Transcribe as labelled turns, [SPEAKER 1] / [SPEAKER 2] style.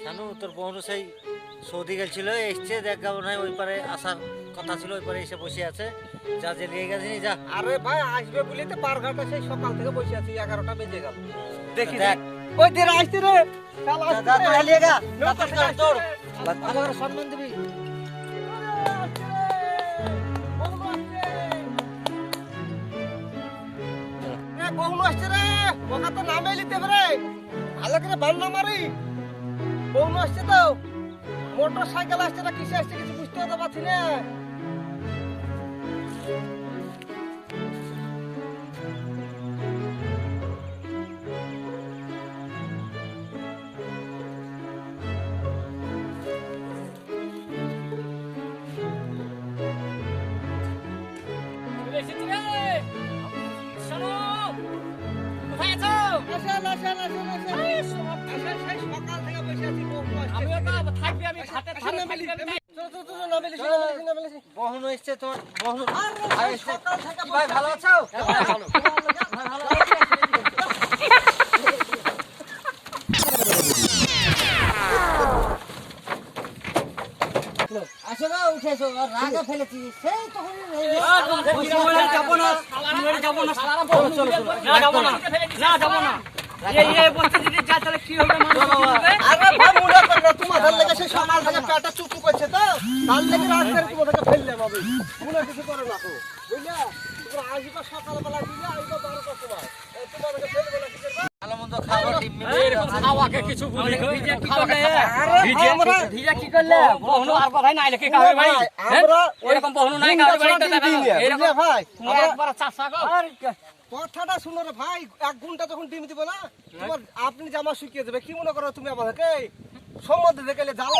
[SPEAKER 1] শানু তোর বোন সেই সৌদি গেছিল, এসছে দেখা মনে হয় ওই পারে আসার কথা ছিল, ওই পারে এসে বসে আছে। যা যে নিয়ে গেছে যা।
[SPEAKER 2] আরে ভাই আসবে বলিতে পারঘাটা সেই সকাল থেকে বসে আছি, 11টা বেজে গেল। দেখি
[SPEAKER 1] দেখ
[SPEAKER 2] ওই দিন আসছে রে, কাল
[SPEAKER 1] যা
[SPEAKER 2] আসছে
[SPEAKER 1] যা
[SPEAKER 2] রে।
[SPEAKER 1] চালিয়ে গা
[SPEAKER 2] নৌকা থেকে আসছে
[SPEAKER 1] তোর
[SPEAKER 2] রে।
[SPEAKER 1] ভালো করে সম্মান দিবি।
[SPEAKER 2] বহু আসছে রে, ওকা তো নামে লিতে পারে, ভালো করে বান্না মারি। বহু আসছে তো, মোটর সাইকেল আসছে না কিসে আসছে কিছু বুঝতে তো পারছি না। আসেন, আসেন, আসেন, আসেন। আসেন, সেই সকাল থেকে বসে আছি, বহু আসছে। আসেন, নামে লি, চলো, চলো, চলো, নামে লিছি, নামে লিছি, নামে লিছি।
[SPEAKER 1] বহন এসছে তোর বহন।
[SPEAKER 2] আরে
[SPEAKER 1] ভাই
[SPEAKER 2] সেই
[SPEAKER 1] এসছে।
[SPEAKER 2] সকাল থেকে
[SPEAKER 1] ভাই
[SPEAKER 2] বসে
[SPEAKER 1] ভালো
[SPEAKER 2] আছি।
[SPEAKER 1] আছো?
[SPEAKER 2] ভালো।
[SPEAKER 1] ভাই ভালো আছো? আসো না, উঠেছো আর রাগা ফেলেছি সেই তখন
[SPEAKER 2] আরে ভাই মনে কর না, তোমাদের লেগে সেই সকাল থেকে পেটটা চুপু করছে তো, তার লেগে রাস্তায় তোমাদেরকে ফেললে ভাবি। মনে কিছু করে না তো, বুঝলে? তোমরা আসবে সকালবেলা দিলে, আসবে 12টার সময়। তোমাদেরকে ফেলবে না, কি করবে?
[SPEAKER 1] ভালো মন্দ খাবার
[SPEAKER 2] কথাটা শুনো রে ভাই, 1 ঘন্টা যখন ডিম দিবে না, তোমার আপনি জামা শুকিয়ে যাবে। কি মনে করো তুমি আমাদেরকে সম্বন্ধে দেখলে জ্বালা